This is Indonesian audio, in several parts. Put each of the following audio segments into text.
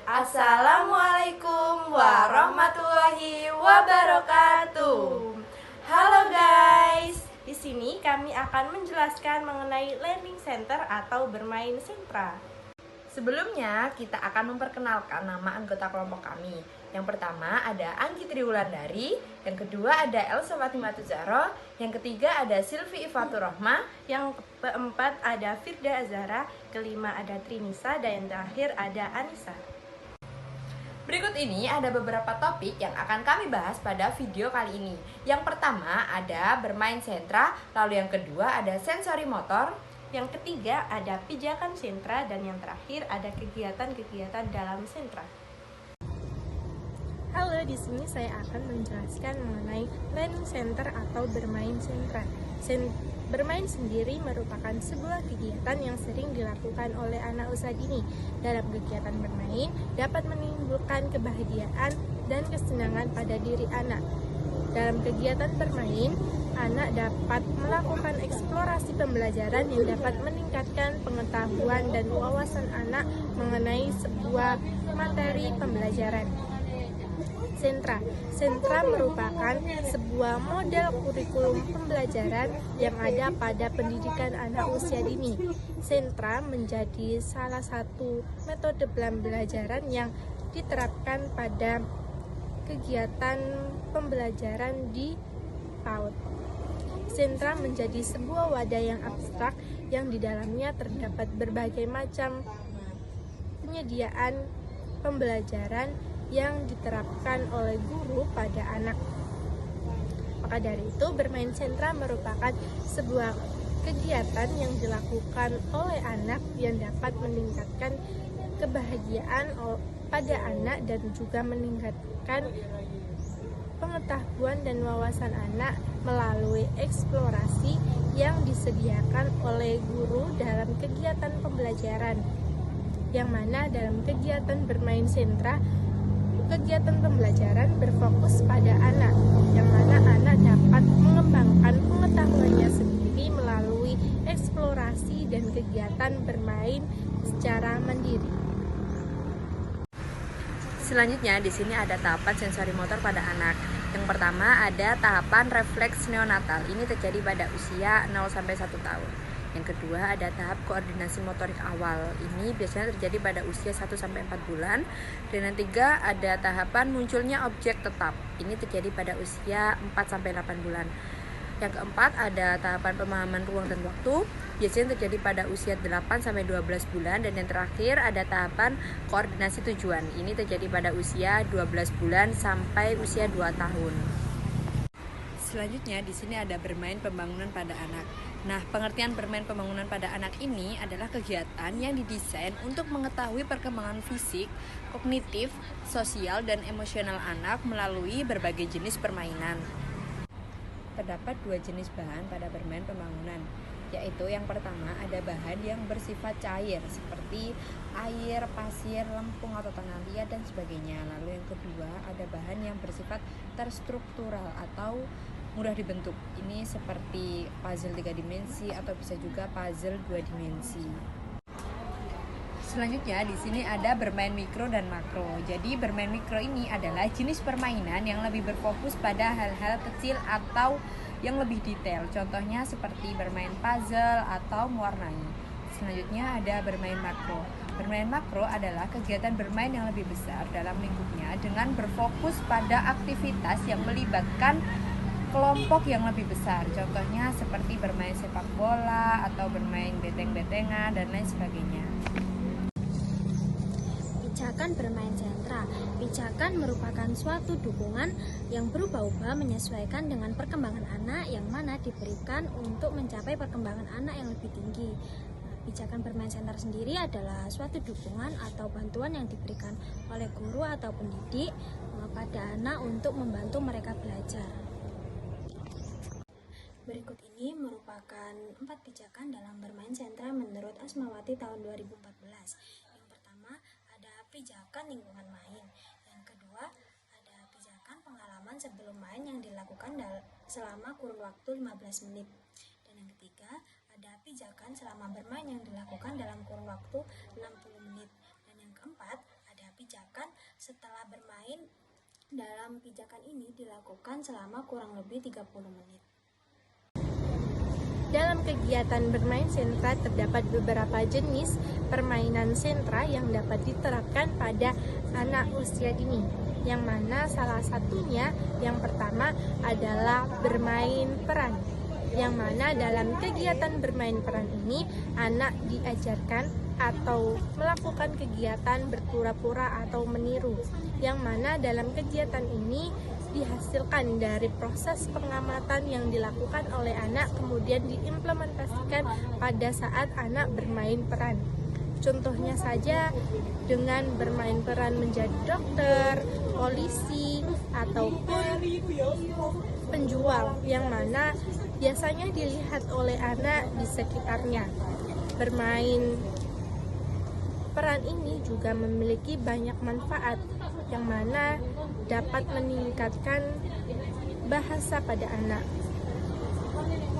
Assalamualaikum warahmatullahi wabarakatuh. Halo guys, di sini kami akan menjelaskan mengenai learning center atau bermain sentra. Sebelumnya, kita akan memperkenalkan nama anggota kelompok kami. Yang pertama ada Anggi Triwulandari, yang kedua ada Elsa Fatimatu Zahra, yang ketiga ada Silvi Ifatur Rahma, yang keempat ada Firda Azhara, kelima ada Trinisa, dan yang terakhir ada Anissa. Berikut ini ada beberapa topik yang akan kami bahas pada video kali ini. Yang pertama ada bermain sentra, lalu yang kedua ada sensori motor, yang ketiga ada pijakan sentra, dan yang terakhir ada kegiatan-kegiatan dalam sentra. Halo, di sini saya akan menjelaskan mengenai learning center atau bermain sentra. Bermain sendiri merupakan sebuah kegiatan yang sering dilakukan oleh anak usia dini. Dalam kegiatan bermain dapat menimbulkan kebahagiaan dan kesenangan pada diri anak. Dalam kegiatan bermain, anak dapat melakukan eksplorasi pembelajaran yang dapat meningkatkan pengetahuan dan wawasan anak mengenai sebuah materi pembelajaran. Sentra merupakan sebuah model kurikulum pembelajaran yang ada pada pendidikan anak usia dini. Sentra menjadi salah satu metode pembelajaran yang diterapkan pada kegiatan pembelajaran di PAUD. Sentra menjadi sebuah wadah yang abstrak yang di dalamnya terdapat berbagai macam penyediaan pembelajaran yang diterapkan oleh guru pada anak. Maka dari itu, bermain sentra merupakan sebuah kegiatan yang dilakukan oleh anak yang dapat meningkatkan kebahagiaan pada anak dan juga meningkatkan pengetahuan dan wawasan anak melalui eksplorasi yang disediakan oleh guru dalam kegiatan pembelajaran. Yang mana dalam kegiatan bermain sentra, kegiatan pembelajaran berfokus pada anak, yang mana anak dapat mengembangkan pengetahuannya sendiri melalui eksplorasi dan kegiatan bermain secara mandiri. Selanjutnya di sini ada tahapan sensori motor pada anak. Yang pertama ada tahapan refleks neonatal. Ini terjadi pada usia 0 sampai 1 tahun. Yang kedua ada tahap koordinasi motorik awal. Ini biasanya terjadi pada usia 1 sampai 4 bulan. Dan yang ketiga ada tahapan munculnya objek tetap. Ini terjadi pada usia 4 sampai 8 bulan. Yang keempat ada tahapan pemahaman ruang dan waktu. Biasanya terjadi pada usia 8 sampai 12 bulan. Dan yang terakhir ada tahapan koordinasi tujuan. Ini terjadi pada usia 12 bulan sampai usia 2 tahun. Selanjutnya di sini ada bermain pembangunan pada anak. Nah, pengertian bermain pembangunan pada anak ini adalah kegiatan yang didesain untuk mengetahui perkembangan fisik, kognitif, sosial, dan emosional anak melalui berbagai jenis permainan. Terdapat 2 jenis bahan pada bermain pembangunan, yaitu yang pertama ada bahan yang bersifat cair seperti air, pasir, lempung atau tanah liat dan sebagainya. Lalu yang kedua ada bahan yang bersifat terstruktural atau mudah dibentuk. Ini seperti puzzle 3 dimensi atau bisa juga puzzle 2 dimensi. Selanjutnya di sini ada bermain mikro dan makro. Jadi bermain mikro ini adalah jenis permainan yang lebih berfokus pada hal-hal kecil atau yang lebih detail. Contohnya seperti bermain puzzle atau mewarnai. Selanjutnya ada bermain makro. Bermain makro adalah kegiatan bermain yang lebih besar dalam lingkupnya dengan berfokus pada aktivitas yang melibatkan kelompok yang lebih besar. Contohnya seperti bermain sepak bola atau bermain beteng-betengan dan lain sebagainya. Pijakan bermain sentra. Pijakan merupakan suatu dukungan yang berubah-ubah menyesuaikan dengan perkembangan anak yang mana diberikan untuk mencapai perkembangan anak yang lebih tinggi. Pijakan bermain sentra sendiri adalah suatu dukungan atau bantuan yang diberikan oleh guru atau pendidik pada anak untuk membantu mereka belajar. Berikut ini merupakan 4 pijakan dalam bermain sentra menurut Asmawati tahun 2014. Yang pertama ada pijakan lingkungan main. Yang kedua ada pijakan pengalaman sebelum main yang dilakukan selama kurun waktu 15 menit. Dan yang ketiga ada pijakan selama bermain yang dilakukan dalam kurun waktu 60 menit. Dan yang keempat ada pijakan Dalam pijakan ini dilakukan selama kurang lebih 30 menit. Dalam kegiatan bermain sentra terdapat beberapa jenis permainan sentra yang dapat diterapkan pada anak usia dini. Yang mana salah satunya yang pertama adalah bermain peran. Yang mana dalam kegiatan bermain peran ini anak diajarkan atau melakukan kegiatan berpura-pura atau meniru. Yang mana dalam kegiatan ini dihasilkan dari proses pengamatan yang dilakukan oleh anak kemudian diimplementasikan pada saat anak bermain peran. Contohnya saja dengan bermain peran menjadi dokter, polisi, ataupun penjual yang mana biasanya dilihat oleh anak di sekitarnya. Bermain peran ini juga memiliki banyak manfaat yang mana dapat meningkatkan bahasa pada anak.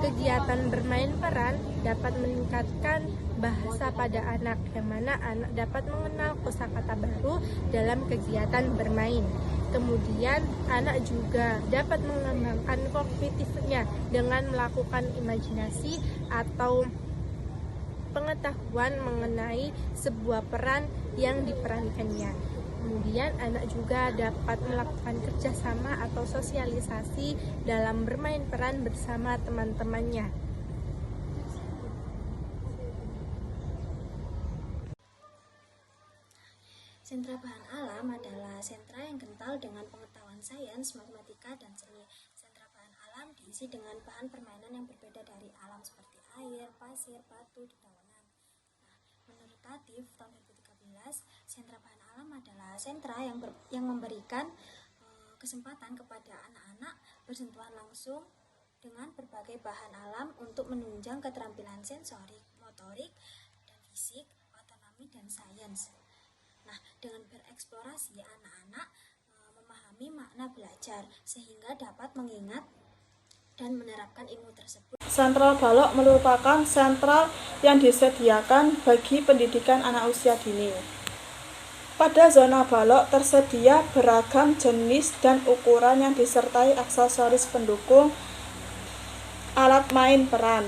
Kegiatan bermain peran dapat meningkatkan bahasa pada anak yang mana anak dapat mengenal kosakata baru dalam kegiatan bermain. Kemudian anak juga dapat mengembangkan kognitifnya dengan melakukan imajinasi atau pengetahuan mengenai sebuah peran yang diperankannya. Kemudian anak juga dapat melakukan kerjasama atau sosialisasi dalam bermain peran bersama teman-temannya. Sentra bahan alam adalah sentra yang kental dengan pengetahuan sains, matematika, dan seni. Sentra bahan alam diisi dengan bahan permainan yang berbeda dari alam seperti air, pasir, batu, dedaunan. Menurut Tatif tahun 2013, sentra bahan alam adalah sentra yang memberikan kesempatan kepada anak-anak bersentuhan langsung dengan berbagai bahan alam untuk menunjang keterampilan sensorik, motorik, dan fisik, otonomi, dan sains. Nah, dengan bereksplorasi, anak-anak memahami makna belajar sehingga dapat mengingat dan menerapkan ilmu tersebut. Sentral Balok merupakan sentral yang disediakan bagi pendidikan anak usia dini. Pada zona balok tersedia beragam jenis dan ukuran yang disertai aksesoris pendukung alat main peran.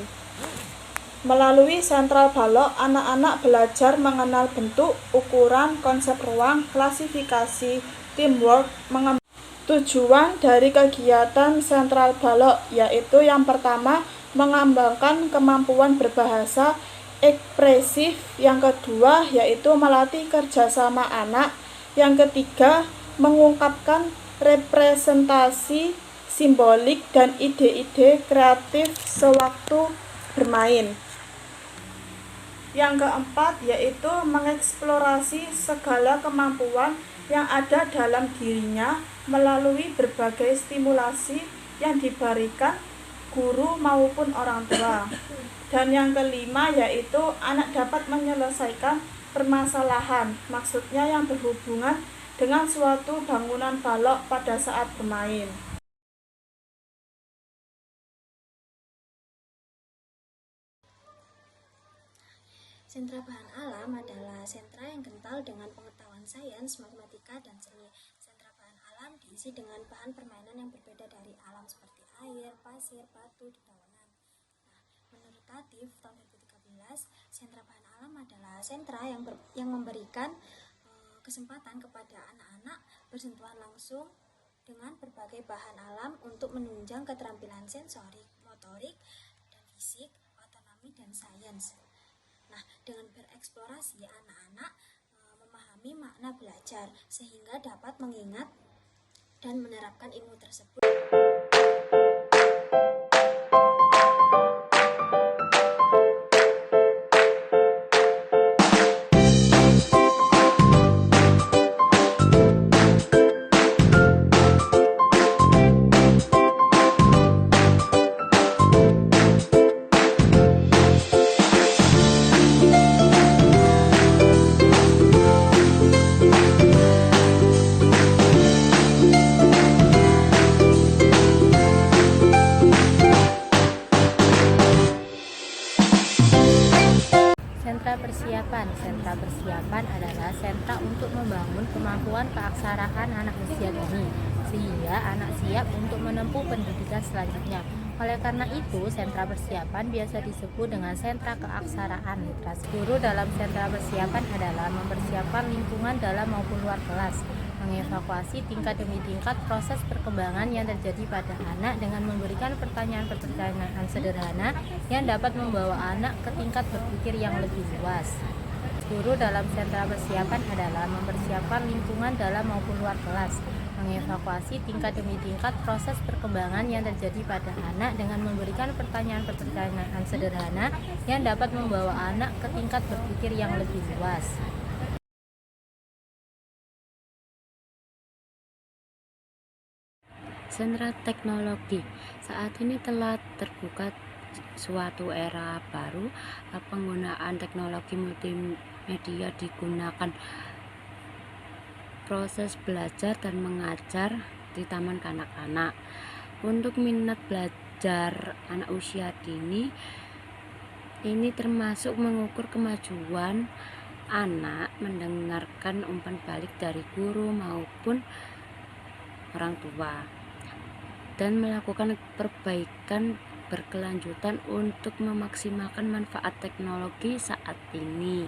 Melalui sentral balok, anak-anak belajar mengenal bentuk, ukuran, konsep ruang, klasifikasi, teamwork, Tujuan dari kegiatan sentral balok yaitu yang pertama mengembangkan kemampuan berbahasa ekspresif, yang kedua yaitu melatih kerjasama anak, yang ketiga mengungkapkan representasi simbolik dan ide-ide kreatif sewaktu bermain. Yang keempat yaitu mengeksplorasi segala kemampuan yang ada dalam dirinya melalui berbagai stimulasi yang diberikan guru maupun orang tua. Dan yang kelima yaitu anak dapat menyelesaikan permasalahan, maksudnya yang berhubungan dengan suatu bangunan balok pada saat bermain. Sentra bahan alam adalah sentra yang kental dengan pengetahuan sains, matematika, dan seni. Sentra bahan alam diisi dengan bahan permainan yang berbeda dari alam seperti air, pasir, batu, dedaunan. Menurut Tatif tahun 2013, sentra bahan alam adalah sentra yang memberikan kesempatan kepada anak-anak bersentuhan langsung dengan berbagai bahan alam untuk menunjang keterampilan sensorik, motorik, dan fisik, otonomi, dan sains. Nah, dengan bereksplorasi, anak-anak memahami makna belajar sehingga dapat mengingat dan menerapkan ilmu tersebut. adalah sentra untuk membangun kemampuan keaksaraan anak usia dini, sehingga anak siap untuk menempuh pendidikan selanjutnya. Oleh karena itu, sentra persiapan biasa disebut dengan sentra keaksaraan literasi. Guru dalam sentra persiapan adalah mempersiapkan lingkungan dalam maupun luar kelas, mengevakuasi tingkat demi tingkat proses perkembangan yang terjadi pada anak dengan memberikan pertanyaan-pertanyaan sederhana yang dapat membawa anak ke tingkat berpikir yang lebih luas. Guru dalam sentra persiapan adalah mempersiapkan lingkungan dalam maupun luar kelas, mengevakuasi tingkat demi tingkat proses perkembangan yang terjadi pada anak dengan memberikan pertanyaan-pertanyaan sederhana yang dapat membawa anak ke tingkat berpikir yang lebih luas. Sentra teknologi saat ini telah terbuka suatu era baru. Penggunaan teknologi multimedia digunakan proses belajar dan mengajar di taman kanak-kanak. Untuk minat belajar anak usia dini ini termasuk mengukur kemajuan anak mendengarkan umpan balik dari guru maupun orang tua dan melakukan perbaikan berkelanjutan untuk memaksimalkan manfaat teknologi saat ini.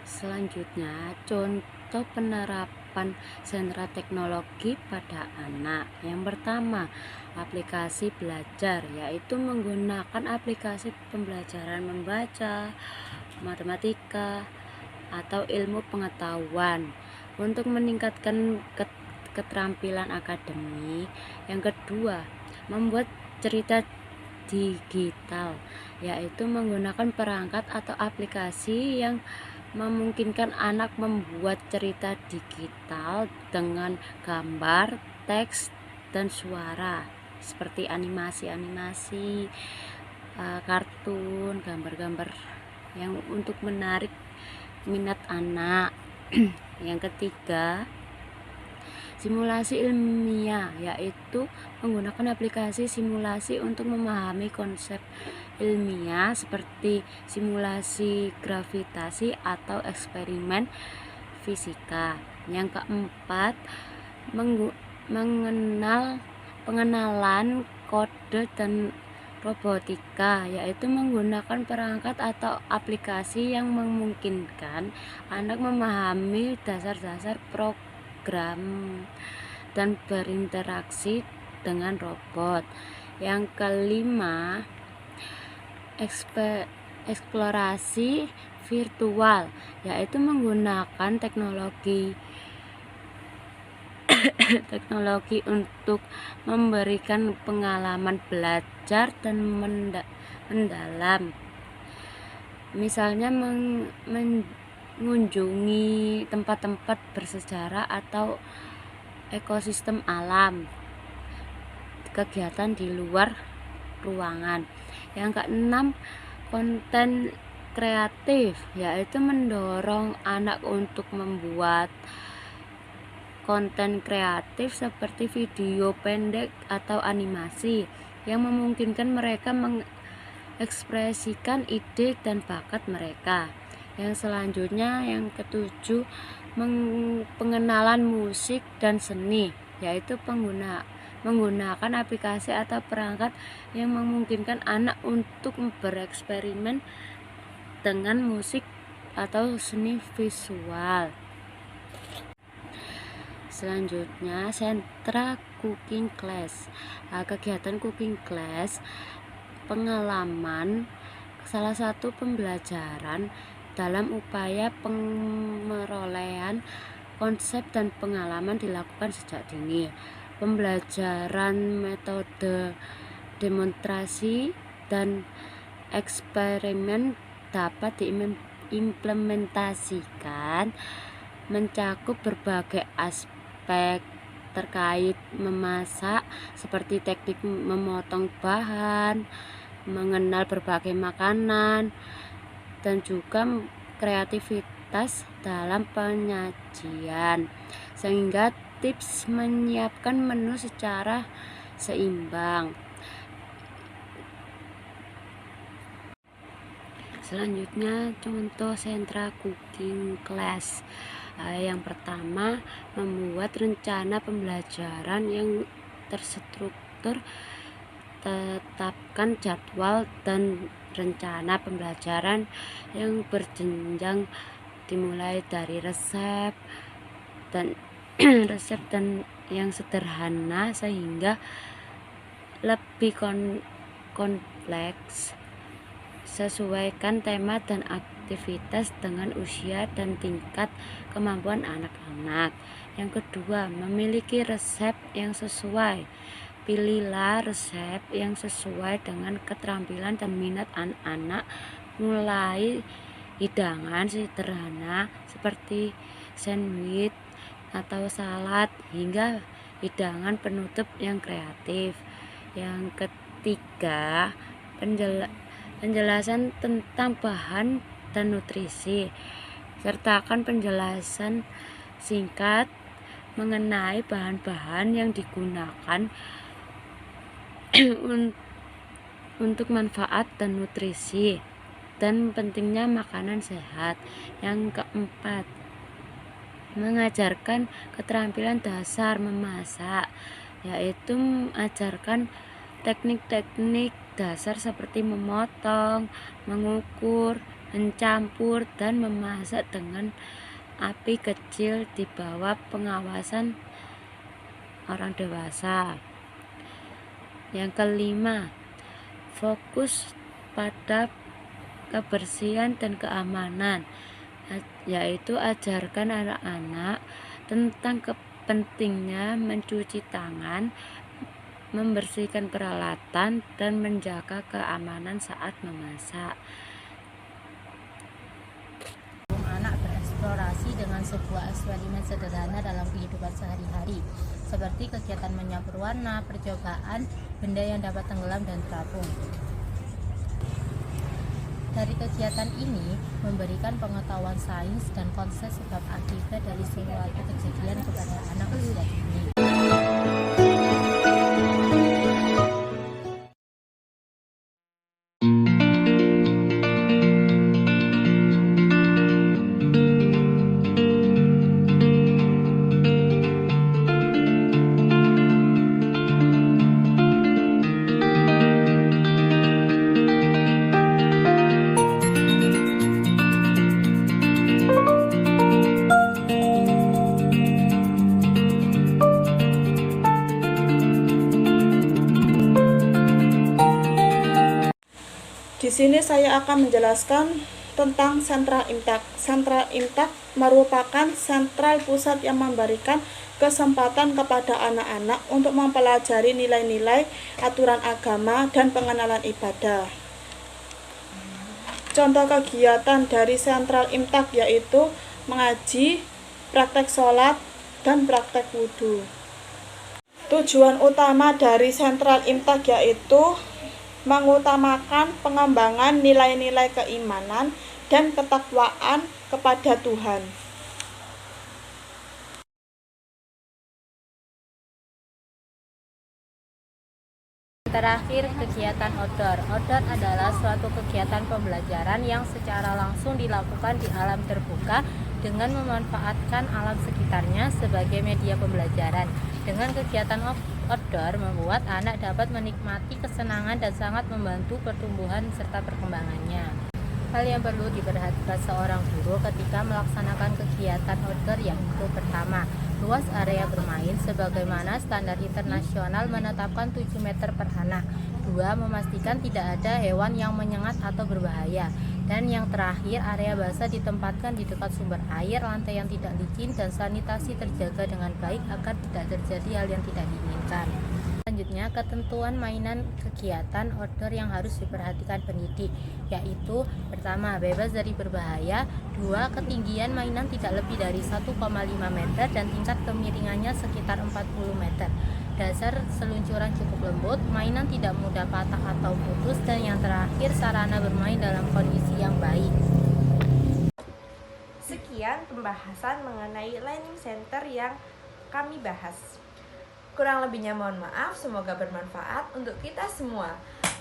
Selanjutnya, contoh penerapan sentra teknologi pada anak. Yang pertama, aplikasi belajar, yaitu menggunakan aplikasi pembelajaran membaca, matematika, atau ilmu pengetahuan untuk meningkatkan keterampilan akademik. Yang kedua, membuat cerita digital, yaitu menggunakan perangkat atau aplikasi yang memungkinkan anak membuat cerita digital dengan gambar, teks, dan suara seperti animasi-animasi, kartun, gambar-gambar yang untuk menarik minat anak. Yang ketiga, simulasi ilmiah, yaitu menggunakan aplikasi simulasi untuk memahami konsep ilmiah seperti simulasi gravitasi atau eksperimen fisika. Yang keempat, pengenalan kode dan robotika, yaitu menggunakan perangkat atau aplikasi yang memungkinkan anak memahami dasar-dasar program dan berinteraksi dengan robot. Yang kelima, eksplorasi virtual, yaitu menggunakan teknologi untuk memberikan pengalaman belajar dan mendalam. Misalnya mengunjungi tempat-tempat bersejarah atau ekosistem alam, kegiatan di luar ruangan. Yang keenam, konten kreatif, yaitu mendorong anak untuk membuat konten kreatif seperti video pendek atau animasi yang memungkinkan mereka mengekspresikan ide dan bakat mereka. Yang selanjutnya, yang ketujuh, pengenalan musik dan seni, yaitu menggunakan aplikasi atau perangkat yang memungkinkan anak untuk bereksperimen dengan musik atau seni visual. Selanjutnya, sentra cooking class. Kegiatan cooking class pengalaman salah satu pembelajaran dalam upaya pemerolehan konsep dan pengalaman dilakukan sejak dini. Pembelajaran metode demonstrasi dan eksperimen dapat diimplementasikan mencakup berbagai aspek terkait memasak seperti teknik memotong bahan, mengenal berbagai makanan, dan juga kreativitas dalam penyajian, sehingga tips menyiapkan menu secara seimbang. Selanjutnya contoh sentra cooking class. Yang pertama, membuat rencana pembelajaran yang terstruktur, tetapkan jadwal dan rencana pembelajaran yang berjenjang dimulai dari resep dan resep dan yang sederhana sehingga lebih kompleks. Sesuaikan tema dan aktivitas dengan usia dan tingkat kemampuan anak-anak. Yang kedua, memiliki resep yang sesuai. Pilihlah resep yang sesuai dengan keterampilan dan minat anak-anak, mulai hidangan sederhana seperti sandwich atau salad hingga hidangan penutup yang kreatif. Yang ketiga, penjelasan tentang bahan dan nutrisi. Sertakan penjelasan singkat mengenai bahan-bahan yang digunakan untuk manfaat dan nutrisi dan pentingnya makanan sehat. Yang keempat, mengajarkan keterampilan dasar memasak, yaitu mengajarkan teknik-teknik dasar seperti memotong, mengukur, mencampur, dan memasak dengan api kecil di bawah pengawasan orang dewasa. Yang kelima, fokus pada kebersihan dan keamanan, yaitu ajarkan anak-anak tentang pentingnya mencuci tangan, membersihkan peralatan, dan menjaga keamanan saat memasak. Anak bereksplorasi dengan sebuah eksperimen sederhana dalam kehidupan sehari-hari, seperti kegiatan menyampur warna, percobaan benda yang dapat tenggelam dan terapung. Dari kegiatan ini memberikan pengetahuan sains dan konsep sebab akibat dari suatu kejadian kepada anak usia dini. Di sini saya akan menjelaskan tentang sentra IMTAK. Sentra IMTAK merupakan sentral pusat yang memberikan kesempatan kepada anak-anak untuk mempelajari nilai-nilai, aturan agama, dan pengenalan ibadah. Contoh kegiatan dari sentral IMTAK yaitu mengaji, praktek sholat, dan praktek wudhu. Tujuan utama dari sentral IMTAK yaitu mengutamakan pengembangan nilai-nilai keimanan dan ketakwaan kepada Tuhan. Terakhir, kegiatan outdoor. Outdoor adalah suatu kegiatan pembelajaran yang secara langsung dilakukan di alam terbuka dengan memanfaatkan alam sekitarnya sebagai media pembelajaran. Dengan kegiatan outdoor membuat anak dapat menikmati kesenangan dan sangat membantu pertumbuhan serta perkembangannya. Hal yang perlu diperhatikan seorang guru ketika melaksanakan kegiatan outdoor yaitu pertama, luas area bermain sebagaimana standar internasional menetapkan 7 meter per anak. 2. Memastikan tidak ada hewan yang menyengat atau berbahaya. Dan yang terakhir, area basah ditempatkan di dekat sumber air, lantai yang tidak licin, dan sanitasi terjaga dengan baik agar tidak terjadi hal yang tidak diinginkan. Selanjutnya, ketentuan mainan kegiatan outdoor yang harus diperhatikan pendidik, yaitu pertama, bebas dari berbahaya. 2. Ketinggian mainan tidak lebih dari 1,5 meter dan tingkat kemiringannya sekitar 40 meter. Dasar seluncuran cukup lembut, mainan tidak mudah patah atau putus, dan yang terakhir, sarana bermain dalam kondisi yang baik. Sekian pembahasan mengenai learning center yang kami bahas. Kurang lebihnya mohon maaf, semoga bermanfaat untuk kita semua.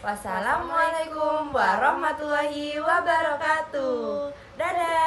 Wassalamualaikum warahmatullahi wabarakatuh. Dadah.